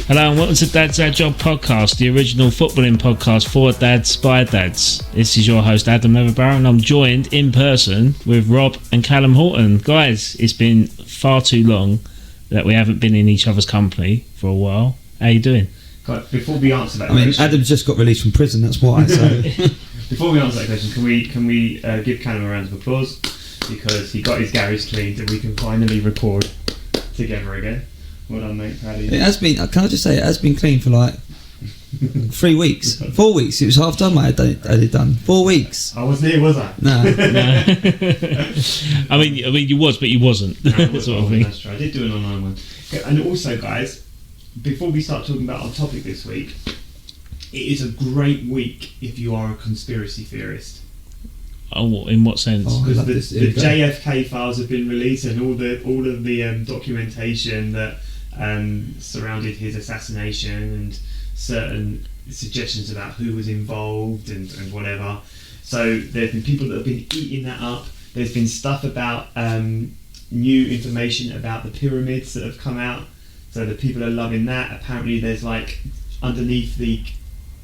Hello and welcome to Dad's Dad Job Podcast, the original footballing podcast for dads by dads. This is your host Adam Leverbarrow, and I'm joined in person with Rob and Callum Horton. Guys, it's been far too long that we haven't been in each other's company for a while. How you doing? Before we answer that question, Adam's just got released from prison, that's why. So. Before we answer that question, can we give Callum a round of applause, because he got his garage cleaned and we can finally record together again. Well done, mate. Proud of you. It has been. Can I just say, it has been clean for like 3 weeks, 4 weeks. It was half done. I had it done. 4 weeks. I wasn't here, was I? No. I mean, you was, but you wasn't. No, that's true. I did do an online one. And also, guys, before we start talking about our topic this week, it is a great week if you are a conspiracy theorist. Oh, in what sense? Because the JFK files have been released, and all of the documentation that surrounded his assassination, and certain suggestions about who was involved and whatever. So there's been people that have been eating that up. There's been stuff about new information about the pyramids that have come out. So the people are loving that. Apparently there's like underneath the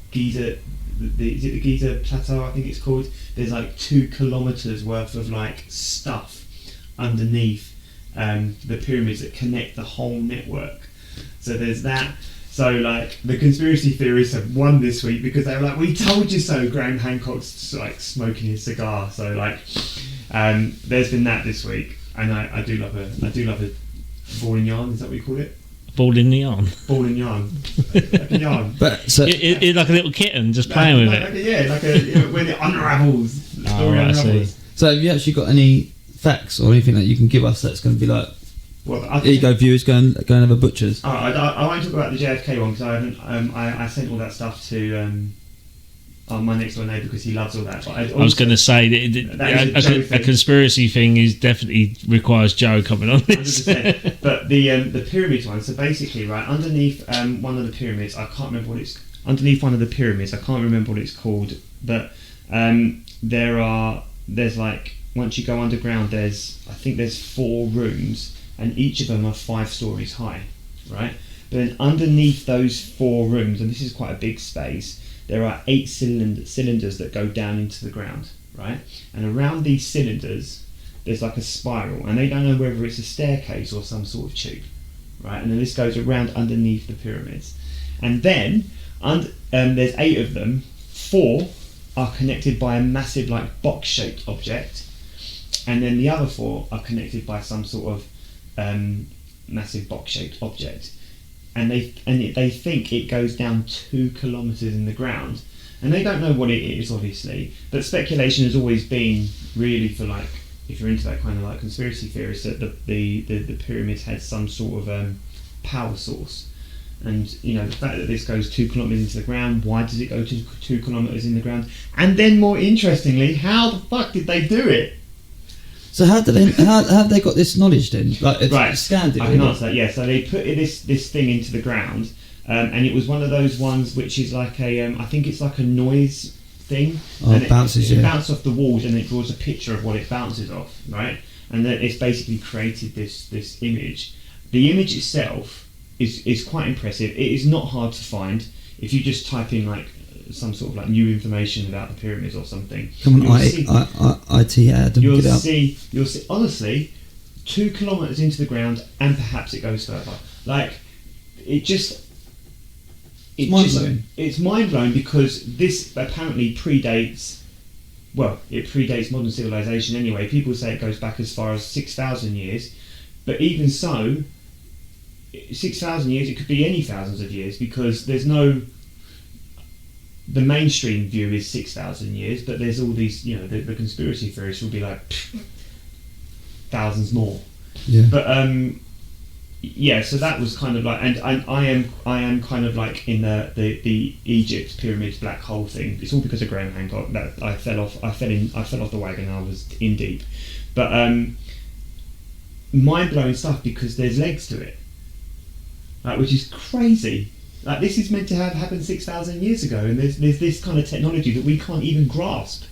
Giza, is it the Giza Plateau, I think it's called, there's like 2 kilometers worth of like stuff underneath the pyramids that connect the whole network. So there's that. So like the conspiracy theorists have won this week because they were like, we told you so. Graham Hancock's like smoking his cigar. So like there's been that this week, and I do love a ball and yarn. Is that what you call it? Ball in the yarn. Ball and yarn. Like a yarn. But so it's like a little kitten just playing with it. When it unravels. The story unravels. So have you actually got any facts or anything that you can give us that's going to be like, here you go, viewers, go and have a butcher's? I won't talk about the JFK one because I haven't. I sent all that stuff to my next door neighbour because he loves all that. But I was going to say that a conspiracy thing is definitely requires Joe coming on this. 100%. But the pyramids one. So basically, right underneath one of the pyramids, I can't remember what it's. Underneath one of the pyramids, I can't remember what it's called. But there's like, once you go underground, I think there's 4 rooms, and each of them are 5 stories high, right? But then underneath those 4 rooms, and this is quite a big space, there are 8 cylinders that go down into the ground, right? And around these cylinders, there's like a spiral, and they don't know whether it's a staircase or some sort of tube, right? And then this goes around underneath the pyramids. And then, there's 8 of them, 4 are connected by a massive like box-shaped object, and then the other 4 are connected by some sort of massive box-shaped object. And they think it goes down 2 kilometers in the ground, and they don't know what it is, obviously. But speculation has always been really for like, if you're into that kind of like conspiracy theorists, that the pyramids had some sort of power source. And you know, the fact that this goes 2 kilometers into the ground, why does it go to 2 kilometers in the ground? And then more interestingly, how the fuck did they do it? So how have they got this knowledge then? Like, right, scanned it. I can answer that. Yeah, so they put this thing into the ground, and it was one of those ones which is like I think it's like a noise thing. Oh, and it bounces. It bounces off the walls, and it draws a picture of what it bounces off, right? And then it's basically created this image. The image itself is quite impressive. It is not hard to find if you just type in like some sort of like new information about the pyramids or something. Come on, IT Adam, you'll get out. see, honestly, 2 kilometers into the ground, and perhaps it goes further. Like, it's mind blowing because this apparently predates modern civilization anyway. People say it goes back as far as 6,000 years, but even so, 6,000 years, it could be any thousands of years, because there's no. The mainstream view is 6,000 years, but there's all these, you know, the conspiracy theorists will be like thousands more. Yeah. But so that was kind of like, and I am kind of like in the Egypt pyramids black hole thing. It's all because of Graham Hancock that I fell off the wagon. I was in deep, but mind blowing stuff because there's legs to it, which is crazy. Like, this is meant to have happened 6,000 years ago, and there's this kind of technology that we can't even grasp.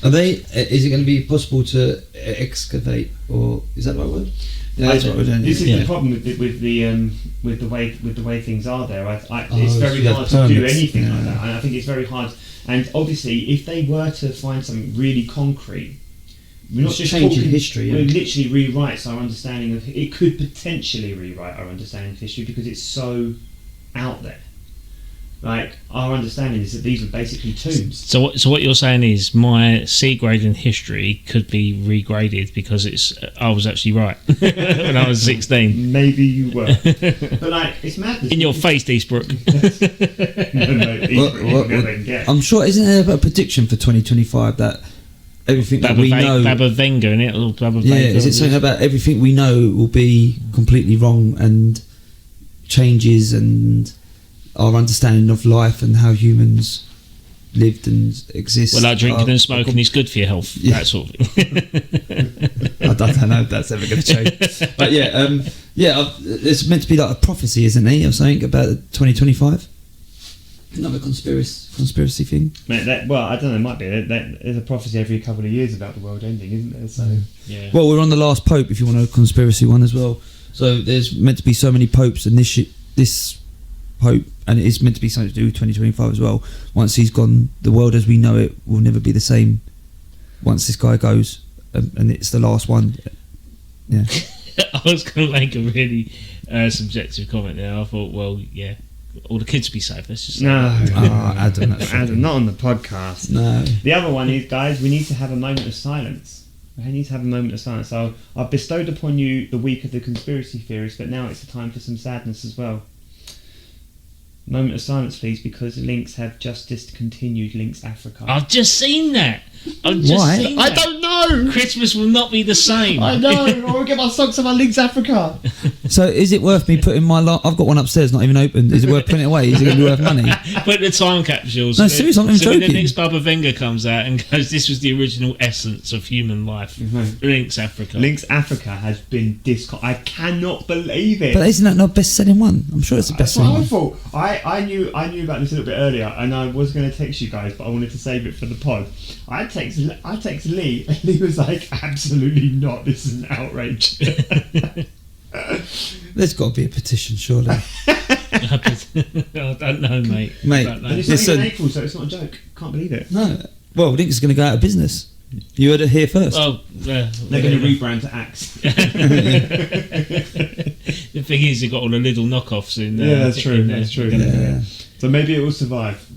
Are they? Is it going to be possible to excavate, or is that the right word? Yeah, that's what we're doing. This is the problem with the way things are there. It's very so hard to do permits. anything like that. And I think it's very hard. And obviously, if they were to find something really concrete, we're not just changing talking, history. It literally rewrites our understanding of. It could potentially rewrite our understanding of history because it's so out there. Like, our understanding is that these are basically tombs. So what you're saying is my C grade in history could be regraded because I was actually right when I was 16. Maybe you were, but like, it's madness. In your face, Eastbrook. I'm sure, isn't there a prediction for 2025 that everything that we know, Baba Venga, in it, or Baba yeah, Vega, is it something about everything we know will be completely wrong and changes and our understanding of life and how humans lived and exist? Well, like drinking and smoking is good for your health. Yeah. That sort of thing. I don't know if that's ever going to change. But it's meant to be like a prophecy, isn't it, or something about 2025? Another conspiracy thing. Well, I don't know. It might be. There's a prophecy every couple of years about the world ending, isn't there? So yeah. Well, we're on the last pope. If you want a conspiracy one as well. So there's meant to be so many popes, and this pope, and it is meant to be something to do with 2025 as well. Once he's gone, the world as we know it will never be the same. Once this guy goes, and it's the last one. Yeah. I was going to make a really subjective comment there. I thought, well, yeah, all the kids will be safe. Let's just say that. Adam, that's Adam, not on the podcast. No. The other one is, guys, we need to have a moment of silence. We need to have a moment of silence. So I've bestowed upon you the week of the conspiracy theorists, but now it's the time for some sadness as well. Moment of silence, please, because Lynx have just discontinued Lynx Africa. I've just seen that. Why? I don't know. Christmas will not be the same. I know. I will get my socks on my Lynx Africa. So is it worth me putting my? I've got one upstairs, not even open. Is it worth putting it away? Is it going to be worth money? Put the time capsules. No, seriously, I'm so when joking. the next Baba Venga comes out and goes, "This was the original essence of human life." Lynx Africa. Lynx Africa has been I cannot believe it. But isn't that not best-selling one? I'm sure it's the best-selling one. That's what I thought. I knew about this a little bit earlier, and I was going to text you guys, but I wanted to save it for the pod. I text Lee, and Lee was like, "Absolutely not. This is an outrage." There's got to be a petition, surely. I don't know, mate. Mate, I don't know. And it's not even April, so it's not a joke. Can't believe it. No. Well, Lynx is going to go out of business. You heard it here first. Oh, They're going to rebrand to Axe. The thing is, you've got all the little knockoffs in. That's true. in there. That's true. Yeah. So maybe it will survive,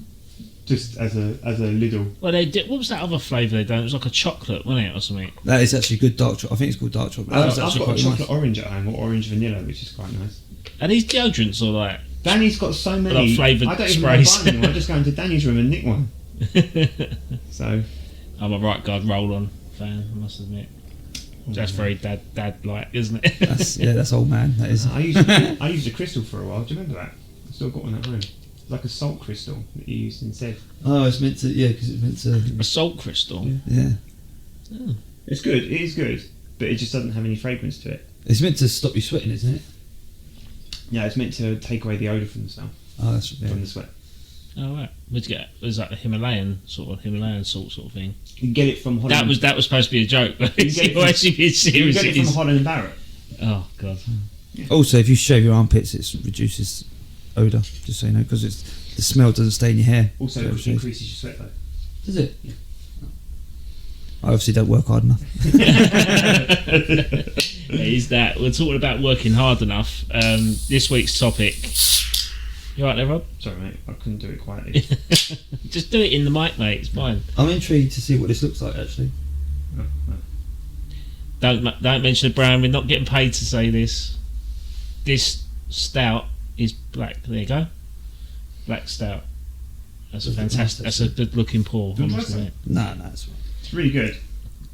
just as a little. Well, they did. What was that other flavour they done? It was like a chocolate, wasn't it, or something? That is actually good dark chocolate. I think it's called dark chocolate. I've That's actually got a quite chocolate nice. orange at home, or orange vanilla, which is quite nice. Are these deodorants or like? Danny's got so many. Like flavoured I don't even sprays. buy them. I just go into Danny's room and nick one. So I'm a Right Guard Roll-On fan, I must admit. That's very dad-like, isn't it? That's old man. That is. I used a crystal for a while. Do you remember that? I still got one at home. It's like a salt crystal that you used instead. Oh, it's meant to. Yeah, because it's meant to. A salt crystal. Yeah. Oh. It's good. It is good, but it just doesn't have any fragrance to it. It's meant to stop you sweating, isn't it? Yeah, it's meant to take away the odour from the smell, Oh, that's from the sweat. Oh right. Where'd you get? Was that a Himalayan salt sort of thing? You can get it from Holland. That was supposed to be a joke, but You get it you're actually being You serious. can get it from Holland and Barrett. Oh god. Also, if you shave your armpits, it reduces odour. Just so you know, because the smell doesn't stay in your hair. Also, So it it's- increases your sweat though. Does it? Yeah. I obviously don't work hard enough. Is that we're talking about working hard enough? This week's topic. You right there, Rob? Sorry, mate. I couldn't do it quietly. Just do it in the mic, mate. It's fine. I'm intrigued to see what this looks like, actually. Oh, no. Don't mention the brand. We're not getting paid to say this. This stout is black. There you go. Black stout. That's a fantastic. That's a good looking pour. I must admit. No, it's fine. It's really good.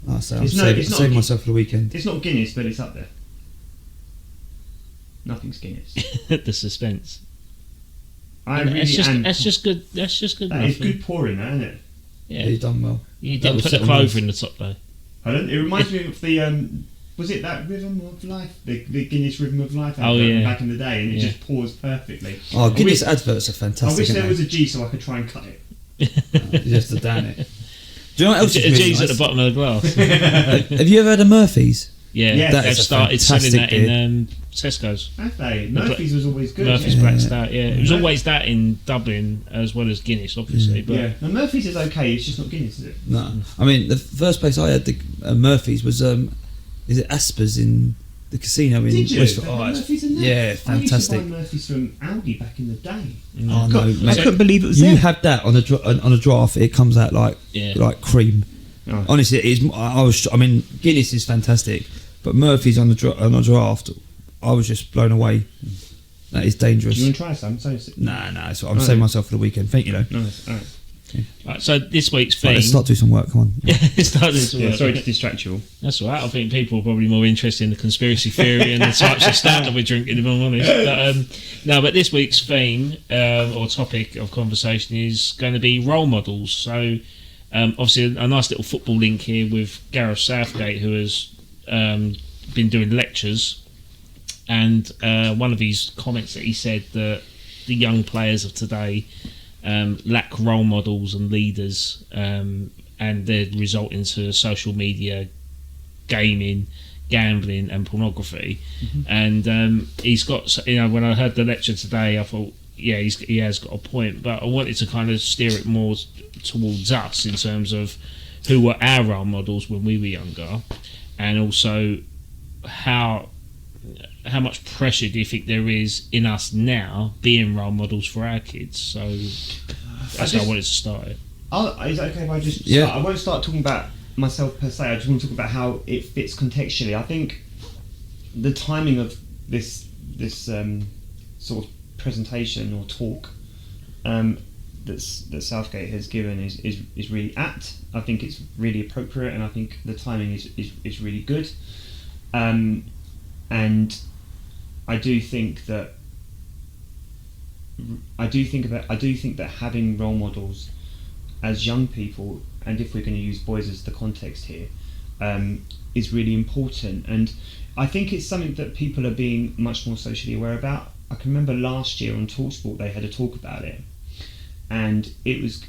I'll say It's I'll not save a- myself for the weekend. It's not Guinness, but it's up there. Nothing's Guinness. The suspense. I really am. That's just good. That's just good That enough. is good pouring, that, isn't it? Yeah, Yeah. you've done well. You That didn't was put the so clover nice. in the top though. Pardon? It reminds me of the Was it that Rhythm of Life? The Guinness Rhythm of Life Oh, yeah. back in the day, and it just paused perfectly. Oh, Guinness adverts are fantastic. I wish there aren't was a G so I could try and cut it. they? Just to down it. Do you know what else A is really G's nice? at the bottom of the glass. Have you ever had a Murphy's? Yeah, Yeah, that they've is a started selling that fantastic in Tesco's. Have they? Murphy's was always good. Murphy's yeah. Black Stout, yeah. It was always that in Dublin as well as Guinness, obviously. But Yeah, and Murphy's is okay. It's just not Guinness, is it? No. I mean, the first place I had the Murphy's was is it Asper's in the casino in Did you? Westford? They had Oh, it's- Murphy's in there? yeah, I used to fantastic. buy Murphy's from Aldi back in the day. Oh no, I mate. couldn't believe it was You there. have that on a draft, it comes out like Yeah. cream. Oh. Honestly, it is. I mean, Guinness is fantastic, but Murphy's on a draft, I was just blown away. That is dangerous. Do you want to try some? Nah, it's what I'm saving myself for the weekend. Thank you, though. Nice. All right. Right, so this week's theme. Right, let's start doing some work. Come on. Start this Yeah, work. sorry to distract you all. That's all right. I think people are probably more interested in the conspiracy theory and the types of stuff that we're drinking, if I'm honest. But, no, but this week's theme or topic of conversation is going to be role models. So, obviously, a nice little football link here with Gareth Southgate, who has been doing lectures. And one of his comments that he said that the young players of today lack role models and leaders, and they're resulting to social media, gaming, gambling, and pornography. And he's got, when I heard the lecture today, I thought, yeah, he has got a point. But I wanted to kind of steer it more towards us in terms of who were our role models when we were younger, and also how much pressure do you think there is in us now being role models for our kids? So that's how I wanted to start it. Is it okay if I just Yeah. start? I won't start talking about myself per se. I just want to talk about how it fits contextually. I think the timing of this sort of presentation or talk that Southgate has given is really apt. I think it's really appropriate, and I think the timing is really good. And I do think that having role models as young people, and if we're going to use boys as the context here, is really important. And I think it's something that people are being much more socially aware about. I can remember last year on TalkSport they had a talk about it, and it was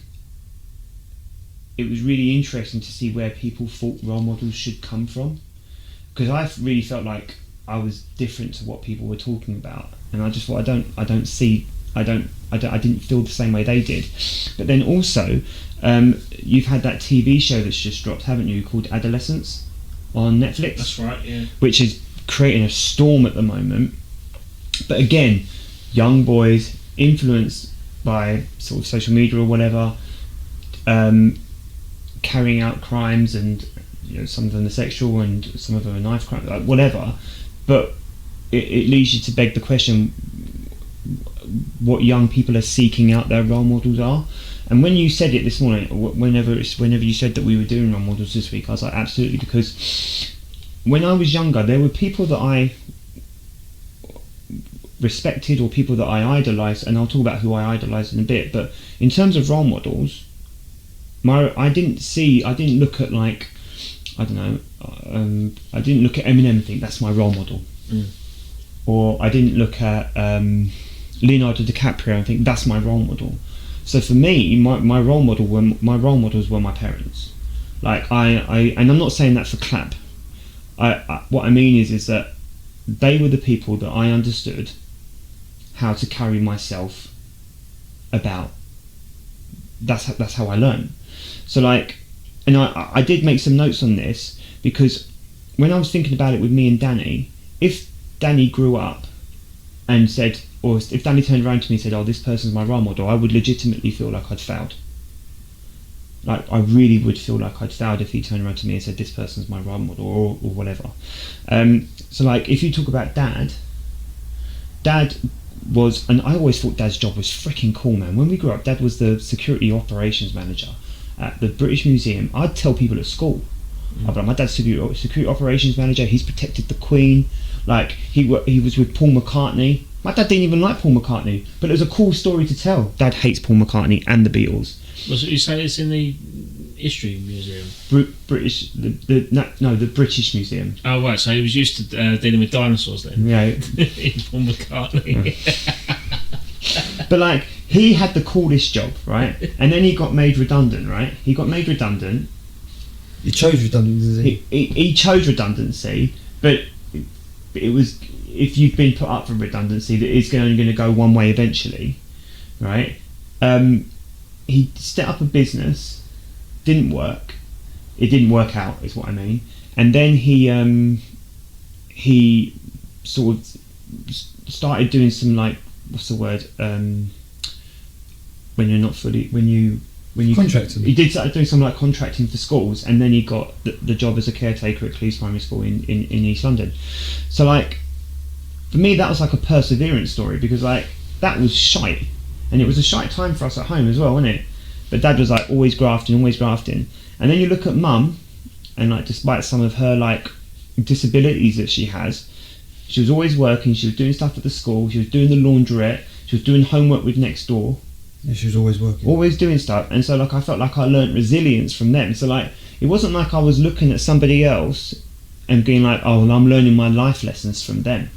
really interesting to see where people thought role models should come from, because I really felt like I was different to what people were talking about, and I just thought I didn't feel the same way they did. But then also, you've had that TV show that's just dropped, haven't you, called Adolescence on Netflix? That's right, yeah. Which is creating a storm at the moment. But again, young boys influenced by sort of social media or whatever, carrying out crimes, and some of them are sexual and some of them are knife crimes, like whatever. But it leads you to beg the question what young people are seeking out their role models are. And when you said it this morning, whenever you said that we were doing role models this week, I was like, absolutely, because when I was younger, there were people that I respected or people that I idolised, and I'll talk about who I idolised in a bit. But in terms of role models, I didn't look at, like, I don't know, I didn't look at Eminem and think that's my role model, or I didn't look at Leonardo DiCaprio and think that's my role model. So for me, my role models were my parents. Like and I'm not saying that for clap. What I mean is that they were the people that I understood how to carry myself about. That's how I learned. So like, and I did make some notes on this, because when I was thinking about it with me and Danny, if Danny grew up and said, or if Danny turned around to me and said, oh, this person's my role model, I would legitimately feel like I'd failed. Like, I really would feel like I'd failed if he turned around to me and said, this person's my role model, or whatever. So like, if you talk about Dad was, and I always thought Dad's job was freaking cool, man. When we grew up, Dad was the security operations manager at the British Museum. I'd tell people at school, I'd be like, my dad's security operations manager, he's protected the Queen. Like, he was with Paul McCartney. My dad didn't even like Paul McCartney, but it was a cool story to tell. Dad hates Paul McCartnney and the Beatles. Was it you say it's in the history museum? British, the British Museum. Oh right, so he was used to dealing with dinosaurs then. Yeah. Paul McCartney. But like, he had the coolest job, right? And then he got made redundant, right? He got made redundant. He chose redundancy. He chose redundancy, but it was, if you've been put up for redundancy, that it's only going to go one way eventually, right? He set up a business, didn't work. It didn't work out, is what I mean. And then he sort of started doing some, like, what's the word? When you're not fully, when you Contracting. He did start doing some like contracting for schools, and then he got the job as a caretaker at Cleves Primary School in East London. So like, for me, that was like a perseverance story, because like, that was shite, and it was a shite time for us at home as well, wasn't it? But Dad was like always grafting, and then you look at Mum, and like, despite some of her like disabilities that she has, she was always working. She was doing stuff at the school. She was doing the laundrette. She was doing homework with next door. Yeah, she was always working. Always doing stuff. And so like, I felt like I learnt resilience from them. So like, it wasn't like I was looking at somebody else and being like, oh, well, I'm learning my life lessons from them,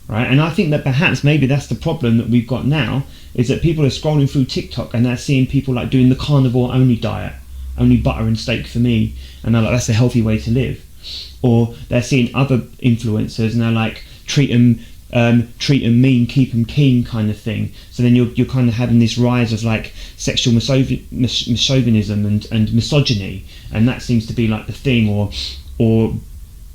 right? And I think that perhaps maybe that's the problem that we've got now, is that people are scrolling through TikTok and they're seeing people like doing the carnivore only diet, only butter and steak for me, and they're like, that's a healthy way to live. Or they're seeing other influencers and they're like, treat them mean, keep them keen kind of thing. So then you're kind of having this rise of like sexual chauvinism and misogyny, and that seems to be like the thing, or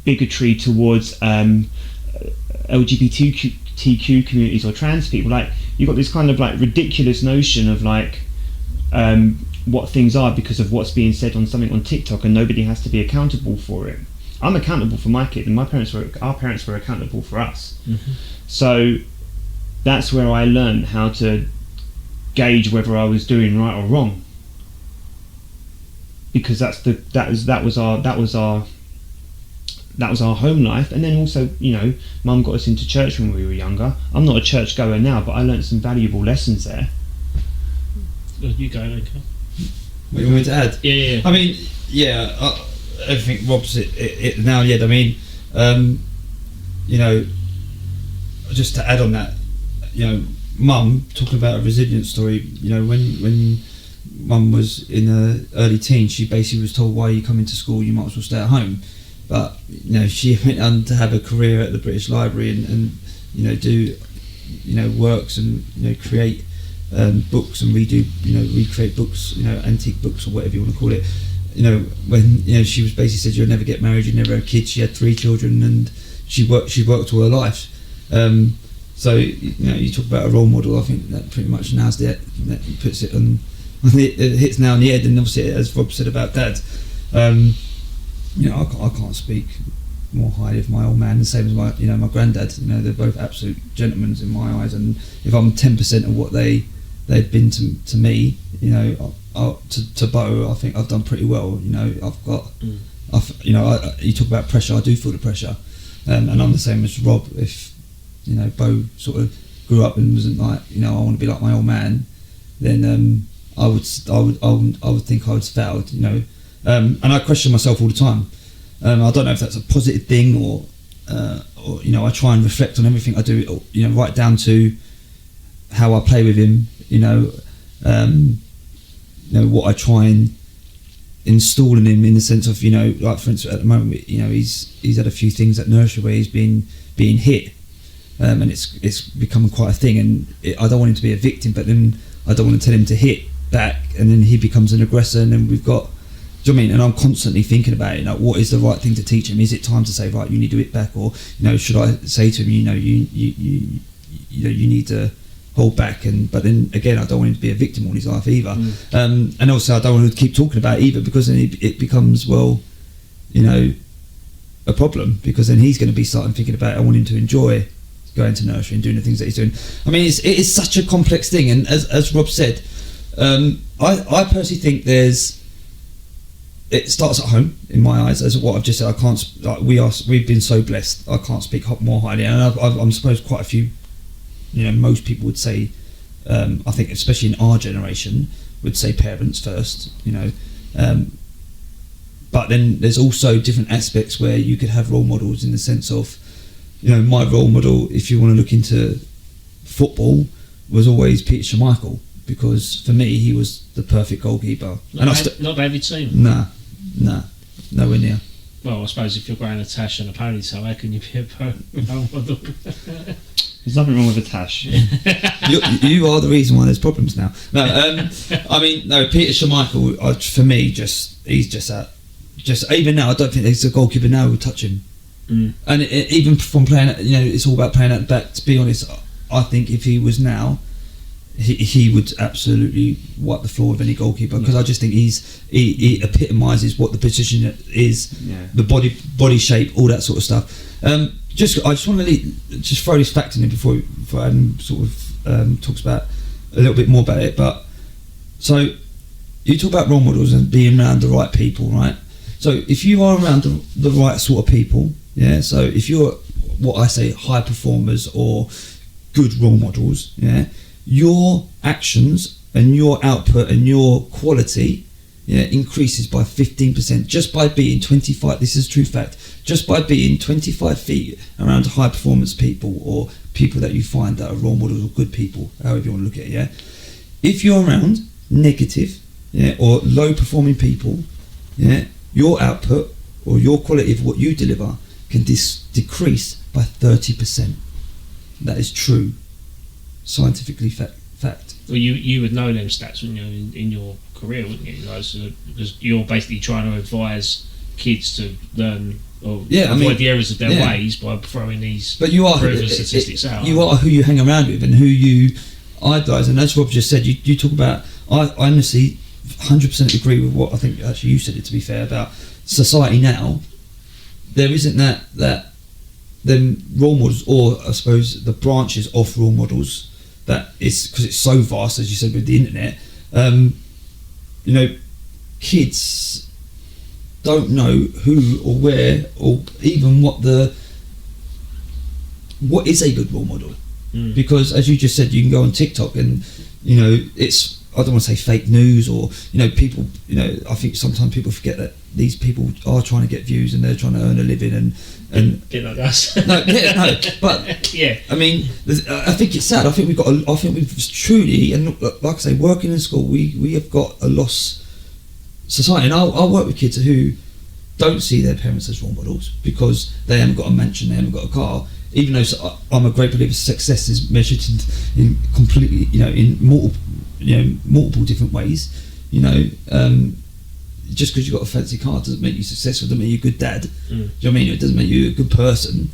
bigotry towards LGBTQ communities or trans people. Like, you've got this kind of like ridiculous notion of like what things are because of what's being said on something on TikTok, and nobody has to be accountable for it. I'm accountable for my kid, and our parents were accountable for us. Mm-hmm. So that's where I learned how to gauge whether I was doing right or wrong, because that was our home life. And then also, you know, Mum got us into church when we were younger. I'm not a church goer now, but I learned some valuable lessons there. You go, okay. What you want me to add? Yeah. I mean, yeah. Everything Rob's it now. Yeah, I mean, you know, just to add on that, you know, Mum talking about a resilience story. You know, when Mum was in her early teens, she basically was told, "Why are you coming to school? You might as well stay at home." But you know, she went on to have a career at the British Library and you know, do, you know, works and, you know, create books and recreate books, you know, antique books or whatever you want to call it. You know, when, you know, she was basically said, you'll never get married, you never have kids. She had 3 children and she worked all her life. So, you know, you talk about a role model. I think that pretty much that puts it on it hits now on the head. And obviously, as Rob said about Dad, you know, I can't speak more highly of my old man, the same as my granddad. You know, they're both absolute gentlemen in my eyes. And if I'm 10% of what they've been to me, you know, to Bo, I think I've done pretty well. You know, you talk about pressure. I do feel the pressure, and I'm the same as Rob. If, you know, Bo sort of grew up and wasn't like, you know, I want to be like my old man, then I would think I was failed. You know, and I question myself all the time. I don't know if that's a positive thing or you know, I try and reflect on everything I do. You know, right down to how I play with him. You know, what I try and install in him, in the sense of, you know, like for instance at the moment, you know, he's had a few things at nursery where he's being hit, and it's becoming quite a thing, and I don't want him to be a victim, but then I don't want to tell him to hit back, and then he becomes an aggressor, and then we've got, do you know what I mean? And I'm constantly thinking about it, like, what is the right thing to teach him? Is it time to say, right, you need to hit back, or, you know, should I say to him, you know, you need to hold back? But then again, I don't want him to be a victim all his life either. And also I don't want him to keep talking about it either, because then it becomes, well, you know, a problem, because then he's going to be starting thinking about it. I want him to enjoy going to nursery and doing the things that he's doing. I mean, it is such a complex thing, and as Rob said, I personally think it starts at home, in my eyes, as what I've just said. I can't, like, we've been so blessed, I can't speak more highly, and I'm supposed quite a few, you know, most people would say, I think especially in our generation, would say parents first, you know, But then there's also different aspects where you could have role models in the sense of, my role model, if you want to look into football, was always Peter Schmeichel, because for me he was the perfect goalkeeper. Not David Seaman. Nah, nowhere near. Well, I suppose if you're growing a tash and a ponytail, how can you be a role model? There's nothing wrong with a tash. you are the reason why there's problems now. No, Peter Schmeichel, for me, he's just even now, I don't think there's a goalkeeper now who would touch him. And even from playing, it's all about playing at the back. To be honest, I think if he was now, he would absolutely wipe the floor with any goalkeeper, because I just think he epitomises what the position is, the body shape, all that sort of stuff. I just want to just throw this fact in here before Adam sort of talks about a little bit more about it. But so you talk about role models and being around the right people, right? So if you are around the right sort of people, so if you're what I say high performers or good role models, your actions and your output and your quality increases by 15% just by being 25, this is a true fact, just by being 25 feet around high performance people or people that you find that are role models or good people, however you want to look at it. If you're around negative or low performing people, your output or your quality of what you deliver can decrease by 30%. That is true, scientifically fact. Well, you would know them stats when you're in your career, wouldn't you? Because you're basically trying to advise kids to learn or avoid the errors of their ways by throwing these proven statistics out. You are who you hang around with and who you idolise, and as Rob just said, you talk about. I honestly 100% agree with what I think. Actually, you said it, to be fair, about society now. There isn't that them role models, or I suppose the branches of role models. That is because it's so vast, as you said, with the internet. Kids don't know who or where or even what is a good role model, because as you just said, you can go on TikTok and it's, I don't want to say fake news or people. I think sometimes people forget that these people are trying to get views and they're trying to earn a living and bit like us. But I mean, I think it's sad. I think we've truly, and like I say, working in school, we have got a lost society. And I'll work with kids who don't see their parents as role models because they haven't got a mansion, they haven't got a car. Even though I'm a great believer, success is measured in completely, in multiple different ways. Just because you've got a fancy car doesn't make you successful, doesn't make you a good dad. Do you know what I mean? It doesn't make you a good person.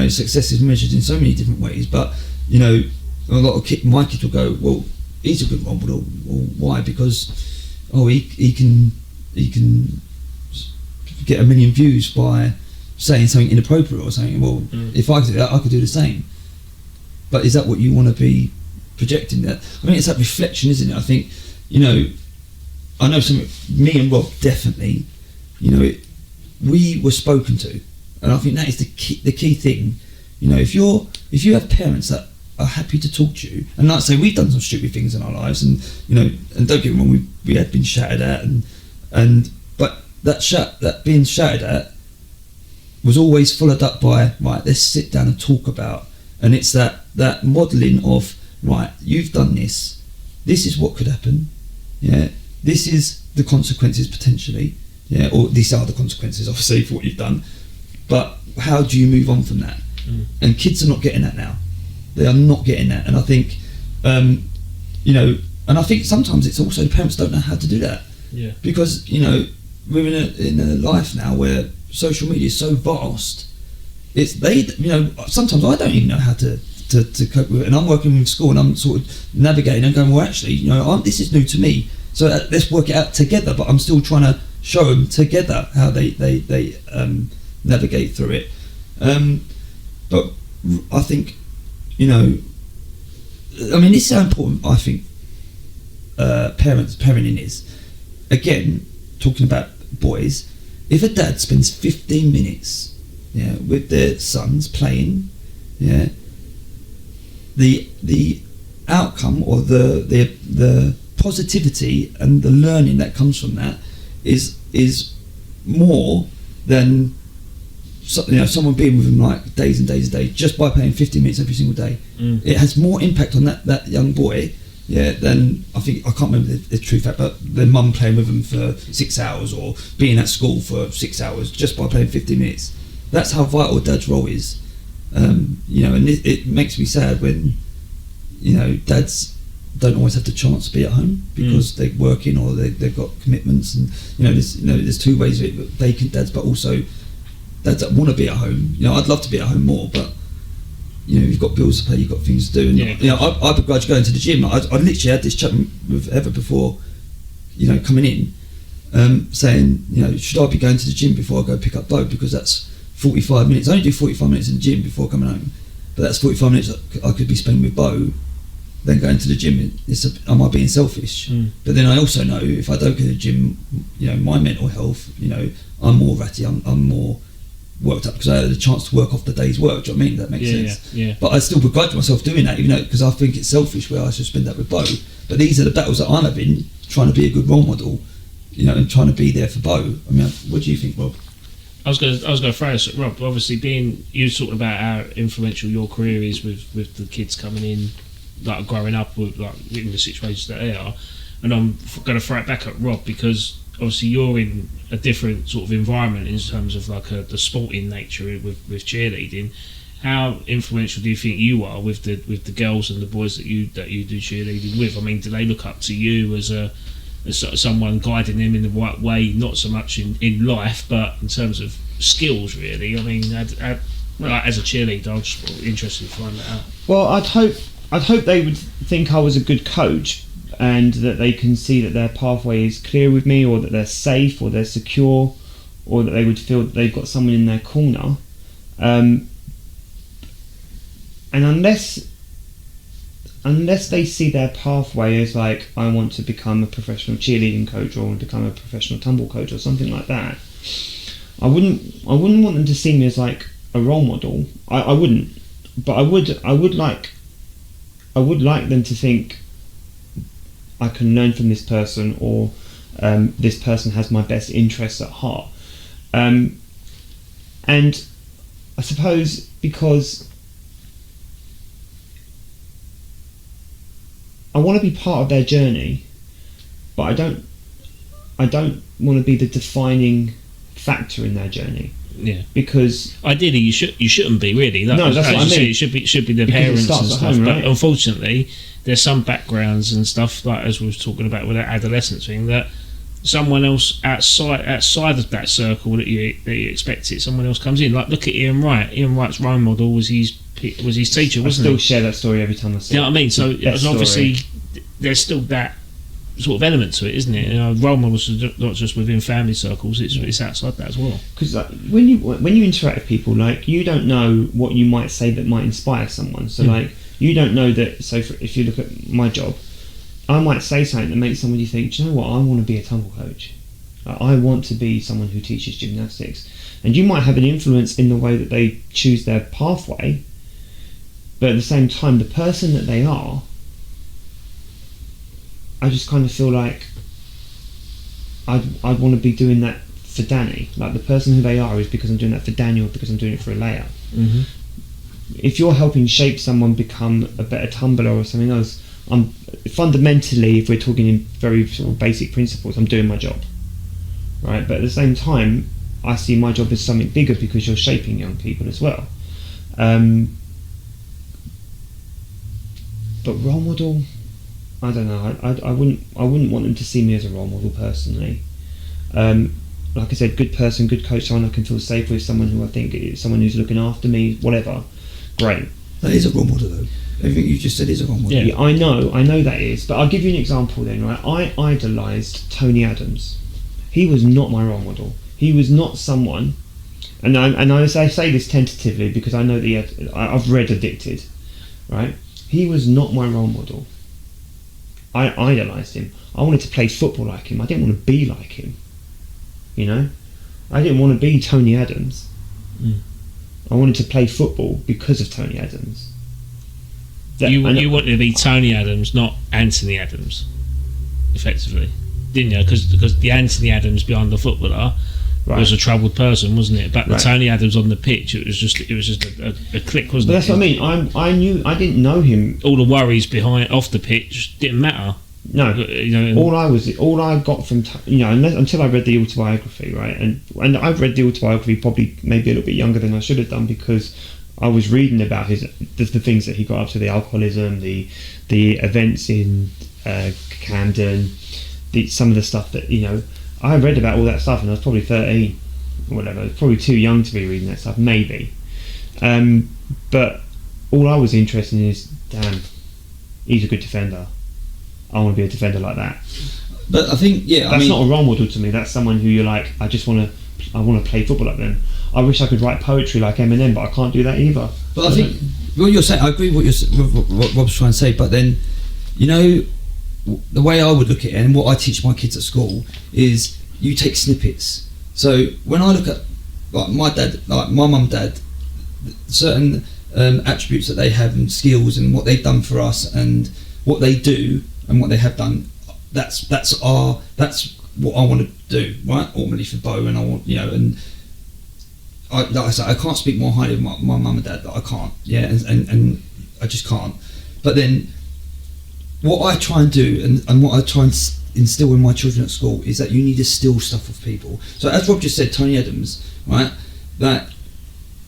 Success is measured in so many different ways. But a lot of my kids will go, well, he's a good role model. Well, why? Because he can get 1 million views by saying something inappropriate or something. Well, if I could do that, I could do the same. But is that what you want to be projecting? That, I mean, it's that reflection, isn't it? I think I know me and Rob definitely, we were spoken to, and I think that is the key thing. If you have parents that are happy to talk to you, and like I say, we've done some stupid things in our lives, and and don't get me wrong, we had been shouted at, but that being shouted at was always followed up by, right, let's sit down and talk about, and it's that modelling of, right, you've done this is what could happen, this is the consequences potentially, or these are the consequences obviously for what you've done, but how do you move on from that? And kids are not getting that now. They are not getting that, and I think and I think sometimes it's also the parents don't know how to do that, because we're in a life now where social media is so vast. It's sometimes I don't even know how to cope with it, and I'm working with school and I'm sort of navigating and going, well, actually, this is new to me, so let's work it out together. But I'm still trying to show them together how they navigate through it. But I think this is how important I think parenting is. Again, talking about boys, if a dad spends 15 minutes with their sons playing, the outcome or the positivity and the learning that comes from that is more than someone being with him like days and days and days just by playing 50 minutes every single day. It has more impact on that young boy, than I can't remember the true fact, but their mum playing with them for 6 hours or being at school for 6 hours just by playing 50 minutes. That's how vital dad's role is. And it makes me sad when dads don't always have the chance to be at home because they're working or they've got commitments, and there's two ways of it: vacant dads, but also dads that want to be at home. I'd love to be at home more, but you've got bills to pay, you've got things to do, and I begrudge going to the gym. I literally had this chat with Eva before coming in, saying should I be going to the gym before I go pick up Bo, because that's 45 minutes. I only do 45 minutes in the gym before coming home, but that's 45 minutes I could be spending with Bo than going to the gym. Am I being selfish? But then I also know if I don't go to the gym, my mental health, I'm more ratty, I'm more worked up because I had a chance to work off the day's work. Do you know what I mean? That makes sense. Yeah. But I still begrudge myself doing that, even though, because I think it's selfish where I should spend that with Bo. But these are the battles that I'm having, trying to be a good role model, and trying to be there for Bo. I mean, what do you think, Rob? I was going to throw this at Rob. Obviously, you talking about how influential your career is with the kids coming in, like growing up with like in the situations that they are, and I'm going to throw it back at Rob because obviously you're in a different sort of environment in terms of like the sporting nature with cheerleading. How influential do you think you are with the girls and the boys that you do cheerleading with? I mean, do they look up to you as someone guiding them in the right way, not so much in life, but in terms of skills, really? I mean, as a cheerleader, I'm just interested to find that out. Well, I'd hope they would think I was a good coach, and that they can see that their pathway is clear with me, or that they're safe, or they're secure, or that they would feel that they've got someone in their corner. And unless they see their pathway as like, I want to become a professional cheerleading coach, or I want to become a professional tumble coach, or something like that, I wouldn't want them to see me as like a role model. I wouldn't, but I would like them to think I can learn from this person, or this person has my best interests at heart. And I suppose because I want to be part of their journey, but I don't want to be the defining factor in their journey. Yeah. Because ideally you shouldn't be, really. No, that's what I mean. It should be the Because parents it starts and at stuff. home, But right? unfortunately, there's some backgrounds and stuff, like as we were talking about with that adolescence thing, that someone else outside of that circle that you expect it, someone else comes in. Like, look at Ian Wright. Ian Wright's role model was his teacher, wasn't I he? still share that story every time I see it. You know what I mean? So Best obviously there's still that sort of element to it, isn't it? Role models are not just within family circles; it's outside that as well. Because when you interact with people, like, you don't know what you might say that might inspire someone. So like, you don't know that. So if you look at my job, I might say something that makes somebody think, do you know what? I want to be a tumble coach. I want to be someone who teaches gymnastics. And you might have an influence in the way that they choose their pathway, but at the same time, the person that they are, I just kind of feel like I'd want to be doing that for Danny. Like, the person who they are is because I'm doing that for Daniel, because I'm doing it for a layout. Mm-hmm. If you're helping shape someone become a better tumbler or something else, fundamentally, if we're talking in very sort of basic principles, I'm doing my job, right? But at the same time, I see my job as something bigger because you're shaping young people as well. But role model, I don't know. I wouldn't want them to see me as a role model personally. Like I said, good person, good coach, someone I can feel safe with, someone who I think is someone who's looking after me, whatever. Great. That is a role model, though. Everything you just said is a role model. Yeah, I know that is. But I'll give you an example then, right? I idolised Tony Adams. He was not my role model. He was not someone, and I say this tentatively because I know that I've read Addicted, right? He was not my role model. I idolised him. I wanted to play football like him. I didn't want to be like him. You know? I didn't want to be Tony Adams. I wanted to play football because of Tony Adams. You wanted to be Tony Adams, not Anthony Adams, effectively. didn't you? Because the Anthony Adams behind the footballer was a troubled person, wasn't it? But the Tony Adams on the pitch, it was just a click, wasn't it? But that's what I mean. I didn't know him. All the worries behind off the pitch didn't matter. No, all I got from until I read the autobiography, right? And I've read the autobiography probably maybe a little bit younger than I should have done, because I was reading about the things that he got up to, the alcoholism, the events in Camden, some of the stuff that I read about all that stuff, and I was probably 13 or whatever. Probably too young to be reading that stuff, maybe. But all I was interested in is, damn, he's a good defender. I want to be a defender like that. But I think, that's not a role model to me. That's someone who you're like, I want to play football like them. I wish I could write poetry like Eminem, but I can't do that either. But I think what you're saying, I agree with what Rob's trying to say. But then, the way I would look at it, and what I teach my kids at school, is you take snippets. So when I look at like my dad, like my mum, dad, certain attributes that they have and skills and what they've done for us and what they do and what they have done, that's what I want to do, right? Ultimately for Bo, and I want and like I said, I can't speak more highly of my mum and dad. That I can't, and I just can't. But then, what I try and do, and what I try and instill in my children at school, is that you need to steal stuff off people. So as Rob just said, Tony Adams, right? That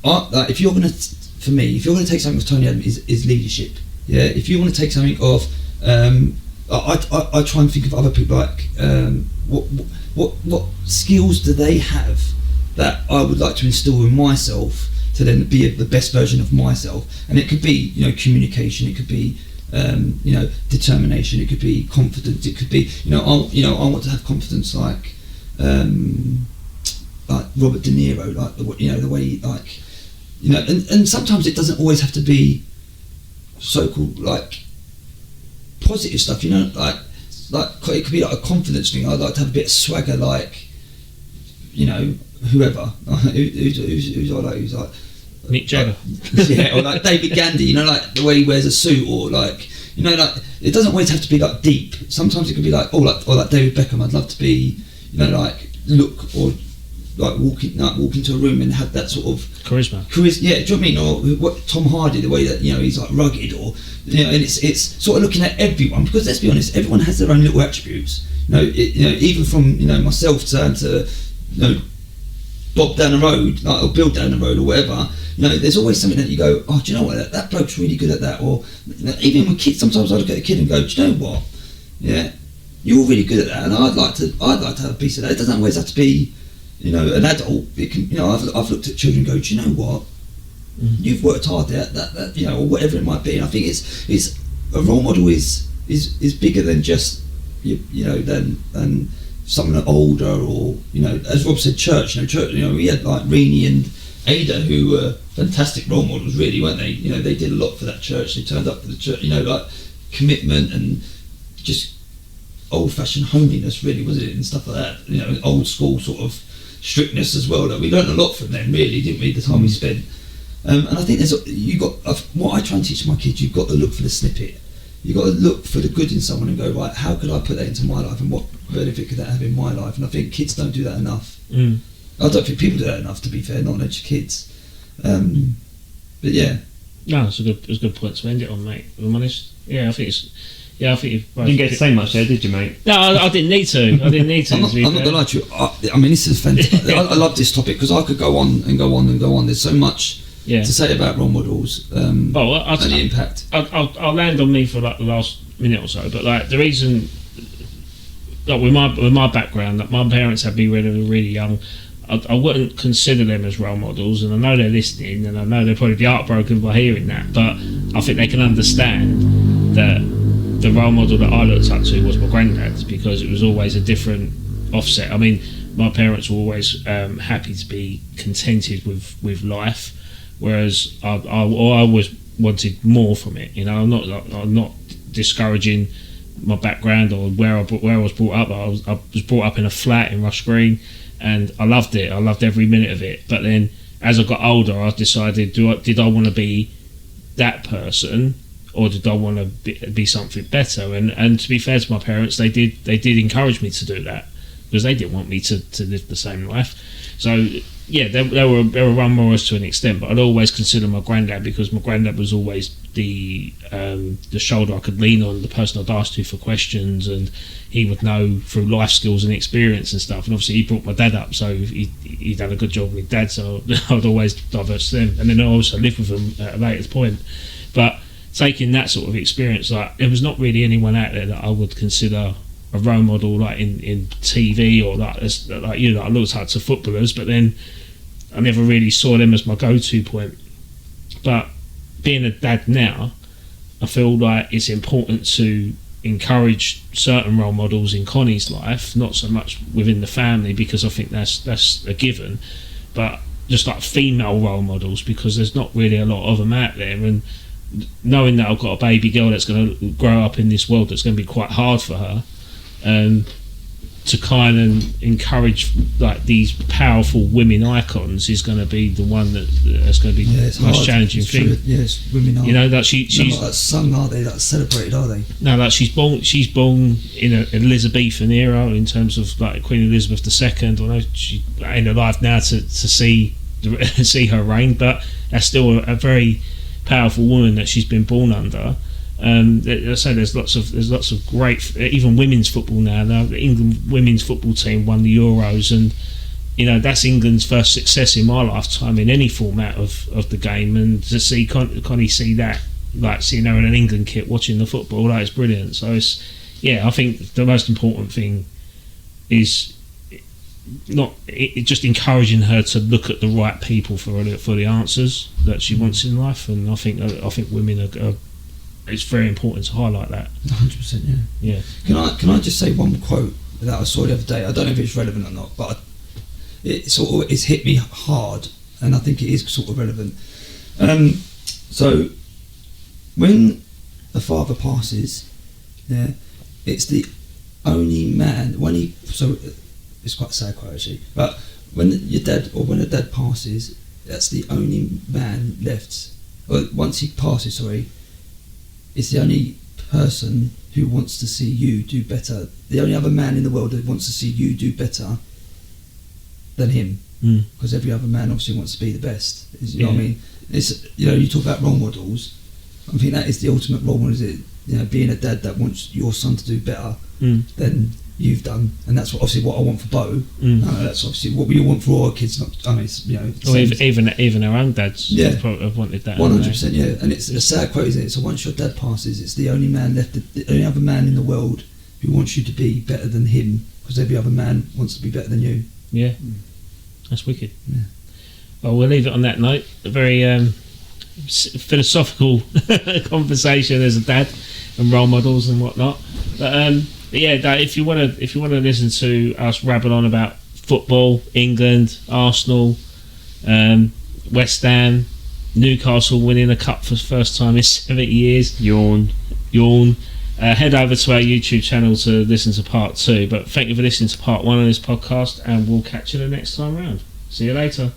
if you're going to, for me, if you're going to take something off Tony Adams, is leadership. Yeah. If you want to take something off, I try and think of other people, like what skills do they have that I would like to instill in myself to then be the best version of myself. And it could be communication, it could be determination, it could be confidence, it could be I want to have confidence like Robert De Niro, like the way and sometimes it doesn't always have to be so-called like positive stuff, like it could be like a confidence thing. I'd like to have a bit of swagger, like whoever who's I like, who's like Mick Jagger, or like David Gandy, like the way he wears a suit, or like like it doesn't always have to be like deep. Sometimes it could be like like David Beckham. I'd love to be like look or like walk into a room and have that sort of charisma. Yeah, do you know what I mean? Or what Tom Hardy, the way that he's like rugged, or and it's sort of looking at everyone, because let's be honest, everyone has their own little attributes. Even from myself to Bob down the road, like, or Bill down the road, or whatever. There's always something that you go, oh, do you know what? That bloke's really good at that. Or even with kids, sometimes I look at a kid and go, do you know what? Yeah, you're really good at that, and I'd like to have a piece of that. It doesn't always have to be, an adult. It can, I've looked at children and go, do you know what? Mm-hmm. You've worked hard at that, or whatever it might be. And I think it's a role model is bigger than just than someone older, or as Rob said, church. We had like Rini and Ada, who were fantastic role models, really, weren't they? They did a lot for that church. They turned up for the church. Like commitment and just old-fashioned holiness, really, was it, and stuff like that. Old school sort of strictness as well. That we learned a lot from them, really, didn't we? The time we spent. And I think what I try and teach my kids. You've got to look for the snippet. You've got to look for the good in someone and go, right, how could I put that into my life, and what benefit could that have in my life? And I think kids don't do that enough. I don't think people do that enough, to be fair, not only kids. But yeah. No, it's a good point to end it on, mate. If I'm honest. Yeah, I think it's. Yeah, I think you didn't get to say much there, did you, mate? No, I didn't need to. I'm not gonna lie to you. I mean, this is fantastic. I love this topic because I could go on and go on and go on. There's so much to say about role models and the impact. I'll land on me for like the last minute or so, but like the reason, like with my background, that my parents had me when I was really young. I wouldn't consider them as role models, and I know they're listening, and I know they'll probably be heartbroken by hearing that, but I think they can understand that the role model that I looked up to was my granddad, because it was always a different offset. I mean, my parents were always happy to be contented with life, whereas I always wanted more from it. I'm not discouraging my background or where I was brought up. I was brought up in a flat in Rush Green, and I loved it. I loved every minute of it. But then, as I got older, I decided, did I want to be that person, or did I want to be something better? And to be fair to my parents, they did encourage me to do that, because they didn't want me to live the same life. So yeah, they were role models to an extent, but I'd always consider my granddad, because my granddad was always the shoulder I could lean on, the person I'd ask to for questions, and he would know through life skills and experience and stuff. And obviously he brought my dad up, so he done a good job with dad, so I'd always diverse them. And then I also lived with them at a later point. But taking that sort of experience, like, there was not really anyone out there that I would consider a role model, like in TV, or like I looked up to footballers, but then I never really saw them as my go-to point. But being a dad now, I feel like it's important to encourage certain role models in Connie's life, not so much within the family, because I think that's a given, but just like female role models, because there's not really a lot of them out there. And knowing that I've got a baby girl that's going to grow up in this world that's going to be quite hard for her, to kind of encourage like these powerful women icons is going to be the one that's going to be the most challenging thing. Yes, women are. You know, that she's not like sung, are they? Like celebrated, are they? No, like she's born in an Elizabethan era, in terms of like Queen Elizabeth II. Although she ain't alive now to see see her reign, but that's still a very powerful woman that she's been born under. I say there's lots of great, even women's football now. The England women's football team won the Euros, and you know, that's England's first success in my lifetime in any format of the game. And to see Connie see that, like seeing her in an England kit watching the football, that is brilliant. So it's, yeah, I think the most important thing is just encouraging her to look at the right people for the answers that she wants in life. And I think women are it's very important to highlight that. 100%, yeah. Can I just say one quote that I saw the other day? I don't know if it's relevant or not, but it's hit me hard, and I think it is sort of relevant. So when a father passes, yeah, it's the only man it's quite a sad quote actually, but when a dad passes, that's the only man left. Or once he passes, it's the only person who wants to see you do better. The only other man in the world that wants to see you do better than him, because every other man obviously wants to be the best. You know what I mean? It's, you know, you talk about role models. I think that is the ultimate role model. Is it, you know, being a dad that wants your son to do better than you've done, and that's what I want for Bo. That's obviously what we want for all our kids. You know, or even our own dads. Have wanted that. 100%, yeah. And it's a sad quote, isn't it? So once your dad passes, it's the only man left, the only other man in the world who wants you to be better than him, because every other man wants to be better than you. Yeah, that's wicked. Yeah. Well, we'll leave it on that note. A very philosophical conversation as a dad and role models and whatnot. But yeah, if you want to listen to us rabble on about football, England, Arsenal, West Ham, Newcastle winning a cup for the first time in 70 years. Yawn. Head over to our YouTube channel to listen to part 2. But thank you for listening to part 1 of this podcast, and we'll catch you the next time round. See you later.